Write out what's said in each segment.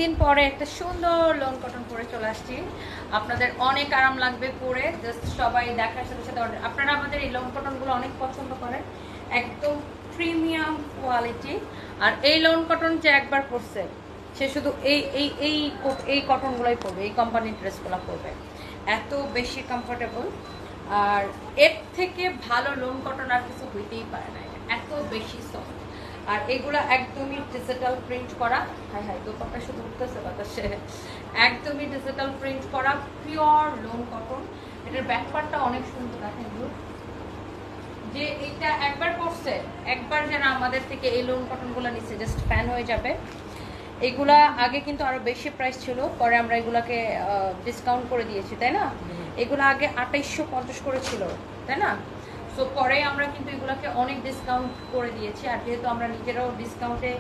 দিন পরে একটা সুন্দর লোন কটন পরে চলে আসছি। আপনাদের অনেক আরাম লাগবে পরে, জাস্ট সবাই দেখার সাথে সাথে অর্ডার। আপনারা আমাদের এই লোন কটনগুলো অনেক পছন্দ করেন, একদম প্রিমিয়াম কোয়ালিটি। আর এই লোন কটন যে একবার পরছে সে শুধু এই এই এই এই কটনগুলোই পরবে, এই কোম্পানির ড্রেসগুলো পরবে, এত বেশি কমফোর্টেবল। আর এর থেকে ভালো লোন কটন আর কিছু হইতেই পারে না, এত বেশি সফট। আর এগুলো একদমই ডিজিটাল প্রিন্ট করা, হ্যাঁ হ্যাঁ দোপাট্টা শুধু উঠতেছে বাতাসে, একদমই ডিজিটাল প্রিন্ট করা পিওর লোন কটন। এটার ব্যাকপার্টটা অনেক সুন্দর, দেখেন যে এটা একবার পরছে, একবার যেন আমাদের থেকে এই লোন কটনগুলো নিচ্ছে জাস্ট ফ্যান হয়ে যাবে। এগুলা আগে কিন্তু আরো বেশি প্রাইস ছিল, পরে আমরা এগুলাকে ডিসকাউন্ট করে দিয়েছি, তাই না? এগুলো আগে 2850 করে ছিল, তাই না? সো পরে আমরা কিন্তু এগুলাকে অনেক ডিসকাউন্ট করে দিয়েছি। আর যেহেতু আমরা নিজেরাও ডিসকাউন্টে,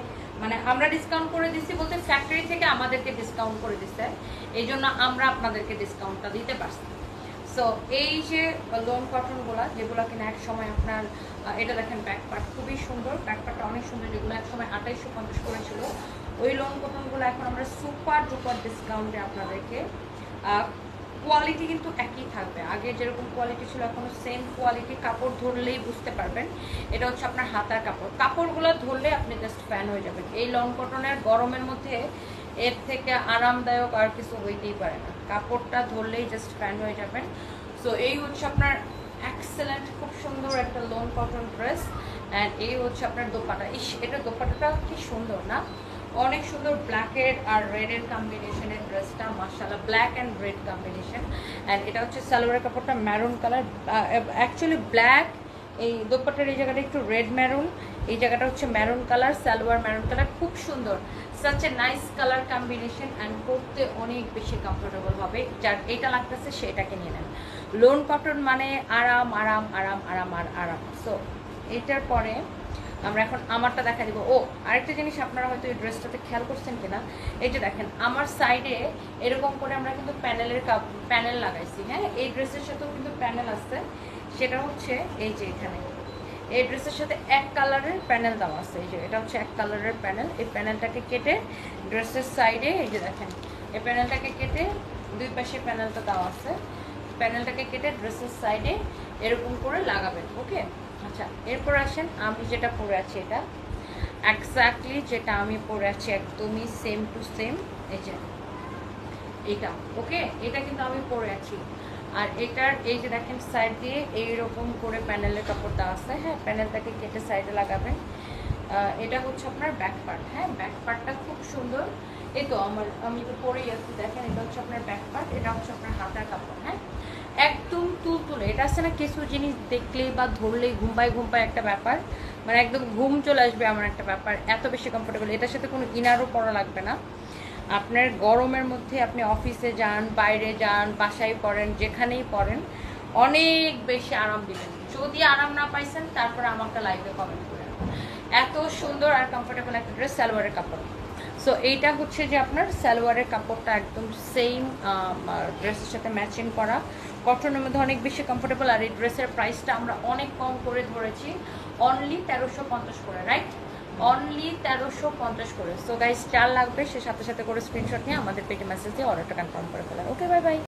মানে আমরা ডিসকাউন্ট করে দিচ্ছি বলতে ফ্যাক্টরি থেকে আমাদেরকে ডিসকাউন্ট করে দিচ্ছে, এই জন্য আমরা আপনাদেরকে ডিসকাউন্টটা দিতে পারছি। সো এই যে লোন কটনগুলা যেগুলো কিনা এক সময় আপনার, এটা দেখেন ব্যাকপার্ট খুবই সুন্দর, ব্যাকপার্টটা অনেক সুন্দর, যেগুলো এক সময় 2850 করেছিল ওই লোন কটনগুলো এখন আমরা সুপার ডুপার ডিসকাউন্টে আপনাদেরকে, কোয়ালিটি কিন্তু একই থাকবে, আগে যেরকম কোয়ালিটি ছিল এখনো সেম কোয়ালিটি। কাপড় ধরলেই বুঝতে পারবেন এটা হচ্ছে আপনার হাতার কাপড়, কাপড়গুলো ধরলে আপনি জাস্ট ফ্যান হয়ে যাবেন। এই লং কটনের গরমের মধ্যে এর থেকে আরামদায়ক আর কিছু হইতেই পারে না, কাপড়টা ধরলেই জাস্ট ফ্যান হয়ে যাবেন। সো এই হচ্ছে আপনার এক্সেলেন্ট খুব সুন্দর একটা লোন কটন ড্রেস। অ্যান্ড এই হচ্ছে আপনার দোপাটা, ইস এটা দোপাটাটা কি সুন্দর না, অনেক সুন্দর ব্ল্যাকের আর রেডের কম্বিনেশনের ড্রেসটা, মাশাআল্লাহ black and red combination. And এটা হচ্ছে সালোয়ারের কাপড়টা ম্যারুন কালার, অ্যাকচুয়ালি ব্ল্যাক, এই দোপাট্টার এই জায়গাটা একটু রেড ম্যারুন, এই জায়গাটা হচ্ছে maroon colour, salwar maroon colour, খুব সুন্দর, such a nice colour combination. And পরতে অনেক বেশি কমফোর্টেবল হবে, যার এটা লাগতেছে সেটাকে নিয়ে নেন। লোন কটন মানে আরাম আরাম আরাম আরাম আর আরাম। সো এটার পরে আমরা এখন আমারটা দেখা দিব। ও আরেকটা জিনিস আপনারা হয়তো এই ড্রেসটাতে খেয়াল করছেন কিনা, এই যে দেখেন আমার সাইডে এরকম করে আমরা কিন্তু প্যানেল লাগাইছি, হ্যাঁ এই ড্রেসের সাথেও কিন্তু প্যানেল আছে, সেটা হচ্ছে এই যে এখানে এই ড্রেসের সাথে এক কালারের প্যানেল দেওয়া আছে, এই যে এটা হচ্ছে এক কালারের প্যানেল। এই প্যানেলটাকে কেটে ড্রেসের সাইডে, এই যে দেখেন এই প্যানেলটাকে কেটে দুই পাশে প্যানেলটা দেওয়া আছে, প্যানেলটাকে কেটে ড্রেসের সাইডে এরকম করে লাগাবেন। ওকে, আচ্ছা এরপর আসেন আমি যেটা পরে আছি, এটা এক্স্যাক্টলি যেটা আমি পরে আছি একদমই সেম টু সেম, এই যে এইটা। ওকে, এটা কিন্তু আমি পরে আছি। আর এটার এই যে দেখেন সাইড দিয়ে এইরকম করে প্যানেলের কাপড় দেওয়া আছে, হ্যাঁ প্যানেলটাকে কেটে সাইডে লাগাবেন। এটা হচ্ছে আপনার ব্যাক পার্ট, হ্যাঁ ব্যাক পার্টটা খুব সুন্দর। এই তো আমি তো পরেই আছি, দেখেন এটা হচ্ছে আপনার ব্যাক পার্ট, এটা হচ্ছে আপনার হাতার কাপড়, হ্যাঁ একদম তুলতুলে। এটা আছে না কিছু জিনিস দেখলেই বা ধরলেই ঘুমপায় একটা ব্যাপার, মানে একদম ঘুম চলে আসবে আমার একটা ব্যাপার, এত বেশি কমফোর্টেবল। এটার সাথে কোনো ইনারও পরা লাগবে না, আপনার গরমের মধ্যে আপনি অফিসে যান, বাইরে যান, বাসায় পড়েন, যেখানেই পড়েন অনেক বেশি আরাম দিবেন। যদি আরাম না পাইছেন তারপর আমাকে লাইভে কমেন্ট করেন। এত সুন্দর আর কমফোর্টেবল একটা ড্রেস, সালোয়ারের কাপড়। সো এইটা হচ্ছে যে আপনার সালোয়ারের কাপড়টা একদম সেম ড্রেসের সাথে ম্যাচিং করা, কটনের মধ্যে অনেক বেশি কমফোর্টেবল। আর এই ড্রেসের প্রাইসটা আমরা অনেক কম করে ধরেছি, অনলি 1350 করে, রাইট? অনলি 1350 করে। সো গাইস, চাল লাগবে সে সাথে সাথে করে স্ক্রিনশট নিয়ে আমাদের পেজে মেসেজ দিয়ে অর্ডারটা কনফার্ম করে ফেলার। ওকে, বাই বাই।